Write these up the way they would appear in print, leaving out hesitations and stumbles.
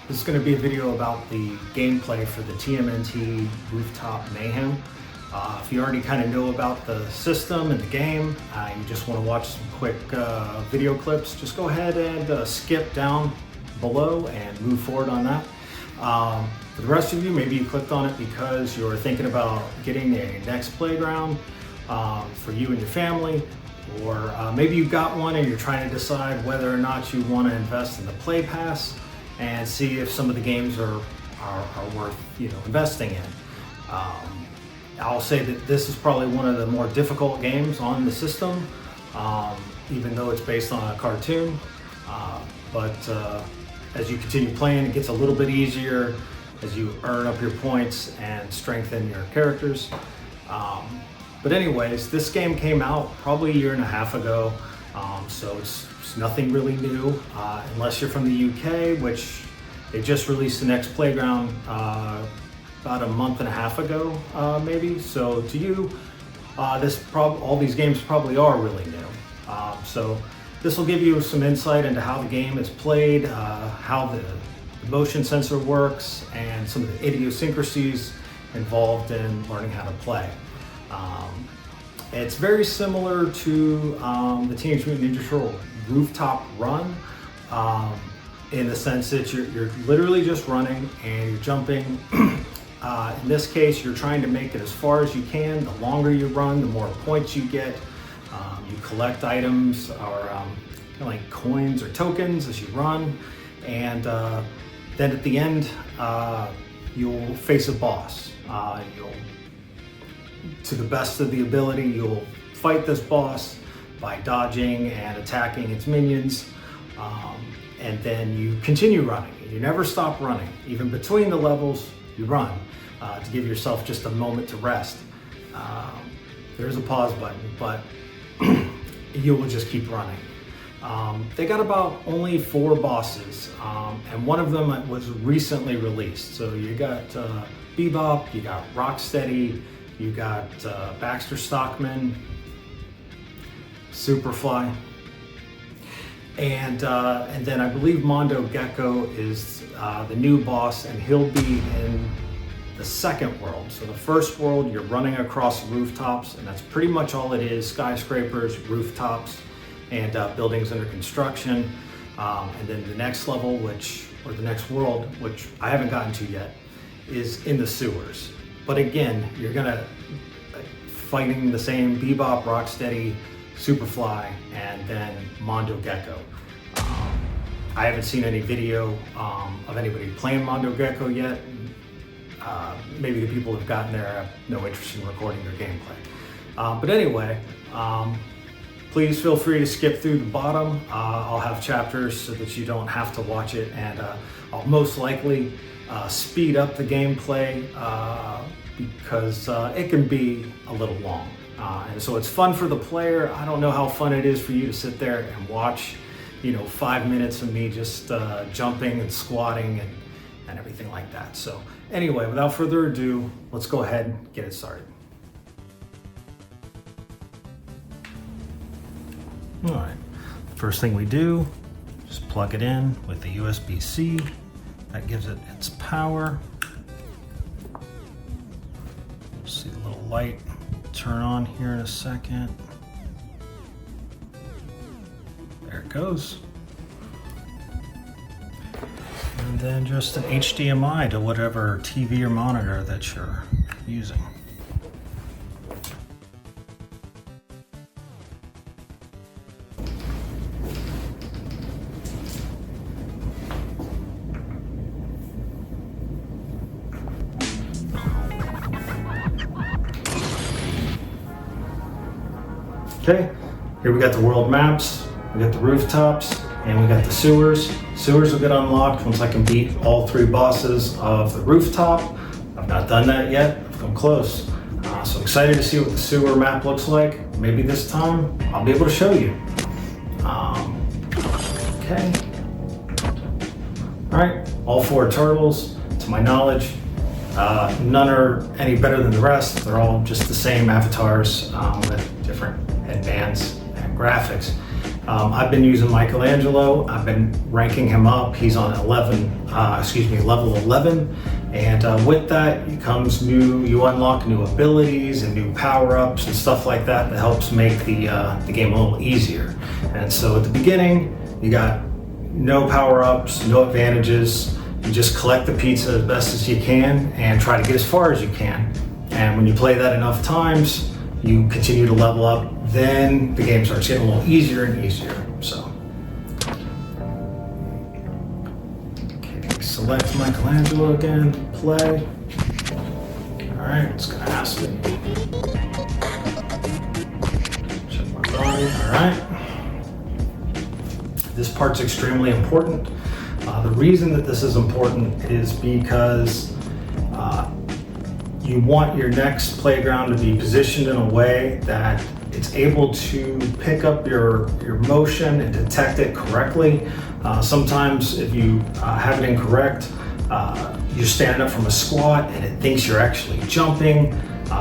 This is going to be a video about the gameplay for the TMNT Rooftop Mayhem. If you already kind of know about the system and the game, you just want to watch some quick video clips, just go ahead and skip down below and move forward on that. For the rest of you, maybe you clicked on it because you're thinking about getting a NEX Playground for you and your family, or maybe you've got one and you're trying to decide whether or not you want to invest in the Play Pass and see if some of the games are worth investing in. I'll say that this is probably one of the more difficult games on the system, even though it's based on a cartoon. But as you continue playing, it gets a little bit easier as you earn up your points and strengthen your characters. But anyways, this game came out probably a year and a half ago, so it's nothing really new, unless you're from the UK, which they just released the NEX Playground about a month and a half ago, maybe. So to you, all these games probably are really new. So this will give you some insight into how the game is played, how the motion sensor works, and some of the idiosyncrasies involved in learning how to play. It's very similar to the Teenage Mutant Ninja Turtle Rooftop run, in the sense that you're literally just running and you're jumping. In this case, you're trying to make it as far as you can. The longer you run, the more points you get. You collect items or kind of like coins or tokens as you run, and then at the end, you'll face a boss. To the best of the ability, you'll fight this boss by dodging and attacking its minions, and then you continue running. You never stop running. Even between the levels, you run to give yourself just a moment to rest. There's a pause button, but you will just keep running. They got about only 4 bosses, and one of them was recently released. So you got Bebop, you got Rocksteady, you got Baxter Stockman, Superfly, and then I believe Mondo Gecko is the new boss, and he'll be in the second world. So the first world, you're running across rooftops, and that's pretty much all it is: skyscrapers, rooftops, and buildings under construction. And then the next level, or the next world, which I haven't gotten to yet, is in the sewers. But again, you're gonna fighting the same Bebop, Rocksteady, Superfly, and then Mondo Gecko. I haven't seen any video of anybody playing Mondo Gecko yet. Maybe the people who've gotten there have no interest in recording their gameplay. But anyway, please feel free to skip through the bottom. I'll have chapters so that you don't have to watch it, and I'll most likely speed up the gameplay because it can be a little long. And so it's fun for the player. I don't know how fun it is for you to sit there and watch 5 minutes of me just jumping and squatting and everything like that. So anyway, without further ado, let's go ahead and get it started. All right, first thing we do, just plug it in with the USB-C. That gives it its power. See the little light turn on here in a second. There it goes. And then just an HDMI to whatever TV or monitor that you're using. Okay, here we got the world maps, we got the rooftops, and we got the sewers. Sewers will get unlocked once I can beat all 3 bosses of the rooftop. I've not done that yet, I've come close. So excited to see what the sewer map looks like. Maybe this time I'll be able to show you. Okay. All right, all 4 turtles, to my knowledge. None are any better than the rest. They're all just the same avatars with different headbands and graphics. I've been using Michelangelo. I've been ranking him up. He's on level 11. And with that you unlock new abilities and new power-ups and stuff like that that helps make the game a little easier. And so at the beginning, you got no power-ups, no advantages. You just collect the pizza as best as you can and try to get as far as you can. And when you play that enough times, you continue to level up, then the game starts getting a little easier and easier. So, okay, select Michelangelo again, play. All right, it's gonna ask me. Check my body, all right. This part's extremely important. The reason that this is important is because you want your NEX Playground to be positioned in a way that it's able to pick up your motion and detect it correctly. Sometimes if you have it incorrect, you're standing up from a squat and it thinks you're actually jumping.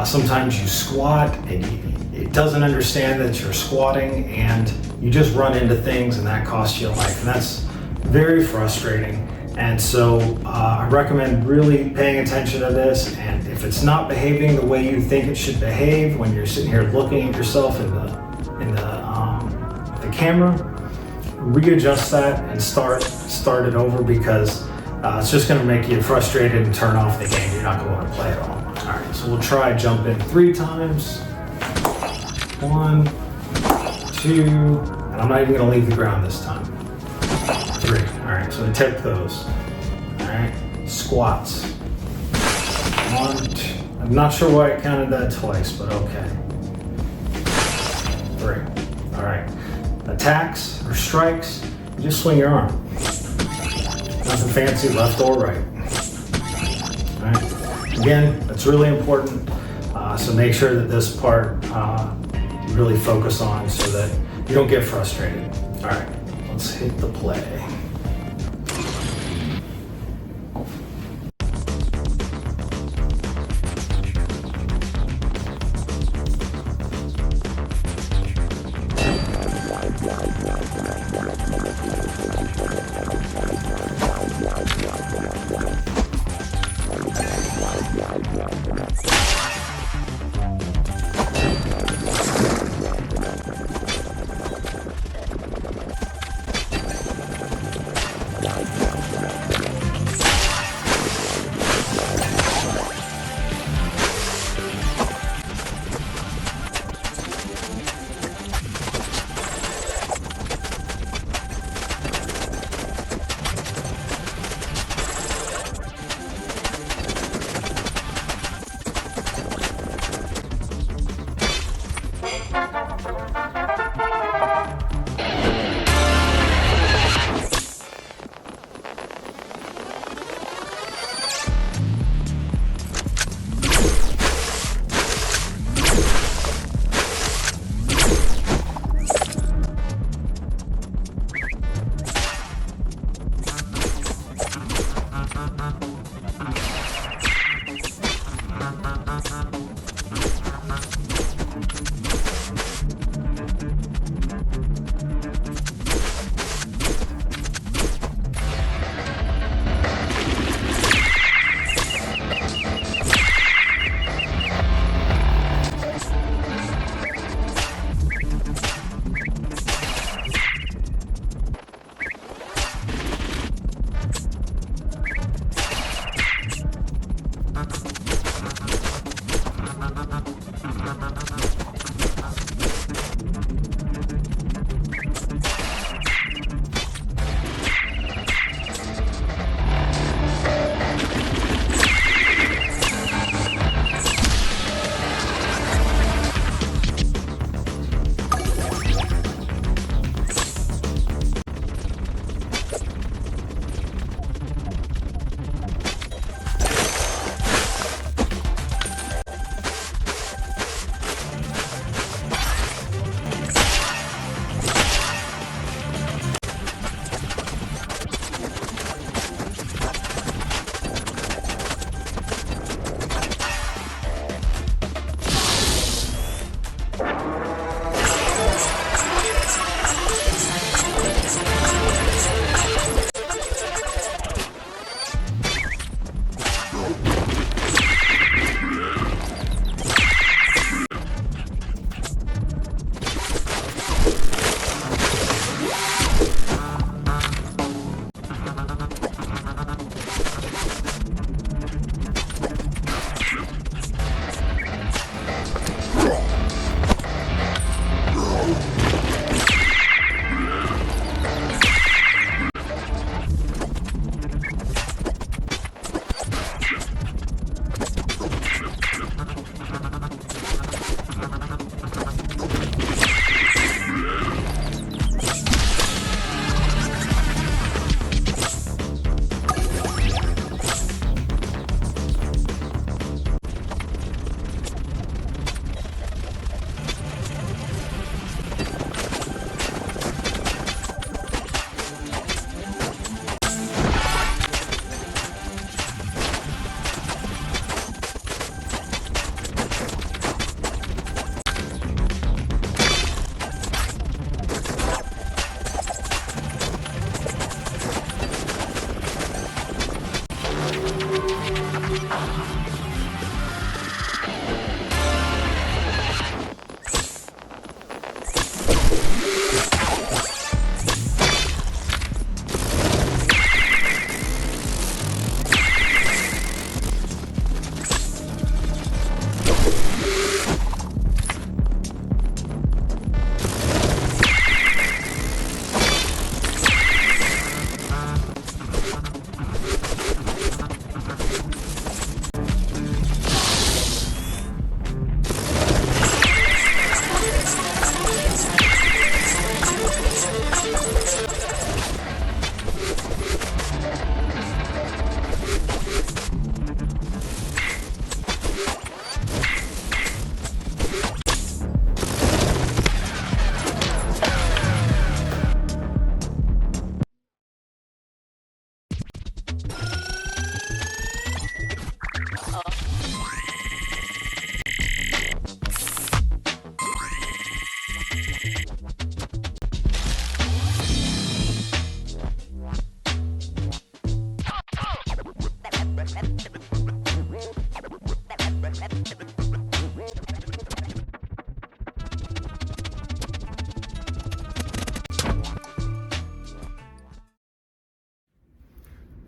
Sometimes you squat and it doesn't understand that you're squatting, and you just run into things and that costs you a life. And that's very frustrating. And so I recommend really paying attention to this, and if it's not behaving the way you think it should behave when you're sitting here looking at yourself in the camera, readjust that and start it over, because it's just going to make you frustrated and turn off the game. You're not going to want to play it all. All right, so we'll try jump in 3 times. 1, 2, and I'm not even going to leave the ground this time. 3. All right, so I tipped those. All right, squats. 1, 2. I'm not sure why I counted that twice, but okay. 3. All right. Attacks or strikes, you just swing your arm. Nothing fancy, left or right. All right. Again, that's really important. So make sure that this part you really focus on so that you don't get frustrated. All right. Let's hit the play.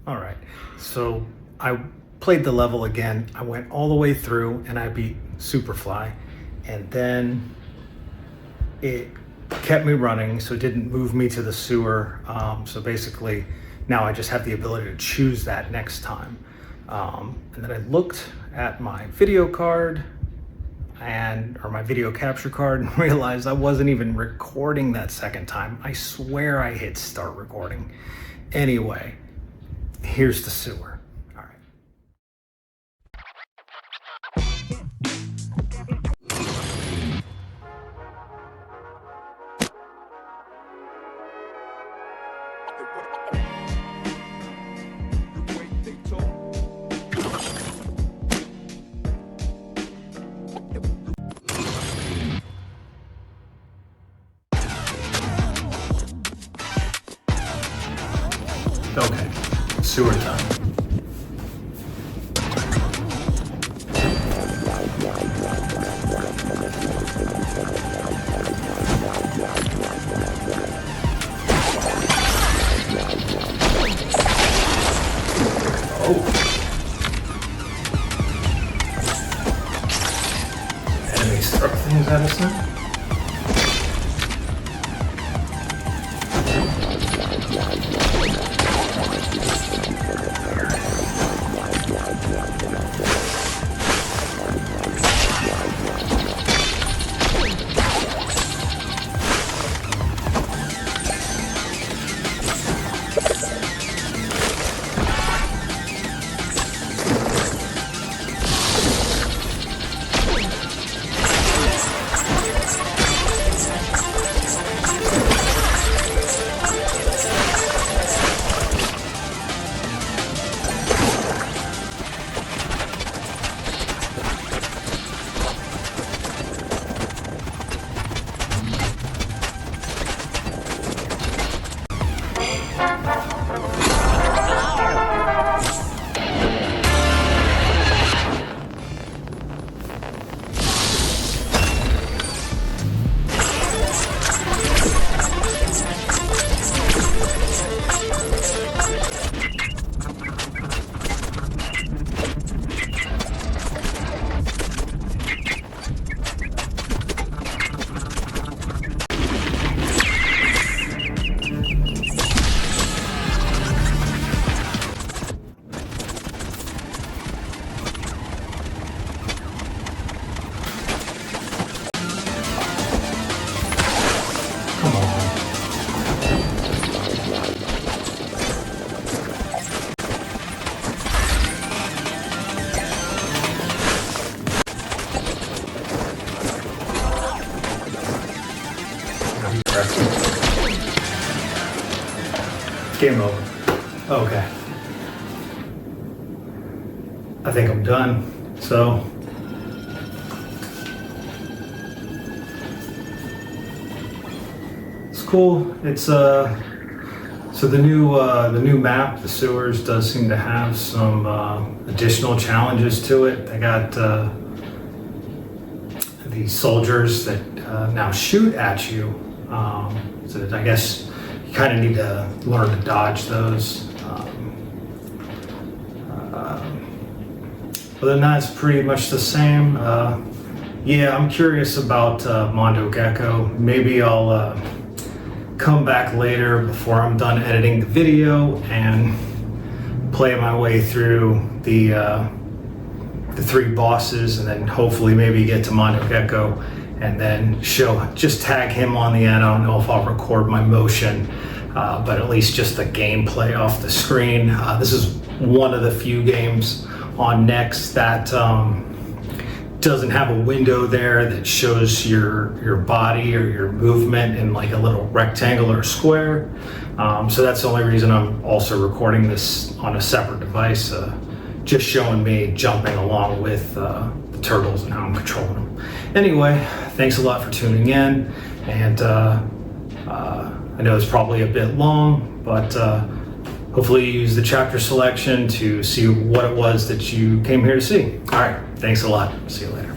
All right, so I played the level again. I went all the way through and I beat Superfly, and then it kept me running, so it didn't move me to the sewer. So basically, now I just have the ability to choose that next time. And then I looked at my video card or my video capture card and realized I wasn't even recording that second time. I swear I hit start recording. Anyway, here's the sewer. All right. Okay, sewer time. Oh. Enemies throw things at us now? Game over. Okay. I think I'm done. So it's cool. It's So the new map, the sewers, does seem to have some additional challenges to it. They got these soldiers that now shoot at you. So I guess you kind of need to learn to dodge those. Other than that, it's pretty much the same. Yeah, I'm curious about Mondo Gecko. Maybe I'll come back later before I'm done editing the video and play my way through the 3 bosses, and then hopefully maybe get to Mondo Gecko and then just tag him on the end. I don't know if I'll record my motion, but at least just the gameplay off the screen. This is one of the few games on NEX that doesn't have a window there that shows your body or your movement in like a little rectangular square. So that's the only reason I'm also recording this on a separate device, just showing me jumping along with the turtles and how I'm controlling them. Anyway, thanks a lot for tuning in, and I know it's probably a bit long, but hopefully you use the chapter selection to see what it was that you came here to see. All right, thanks a lot. See you later.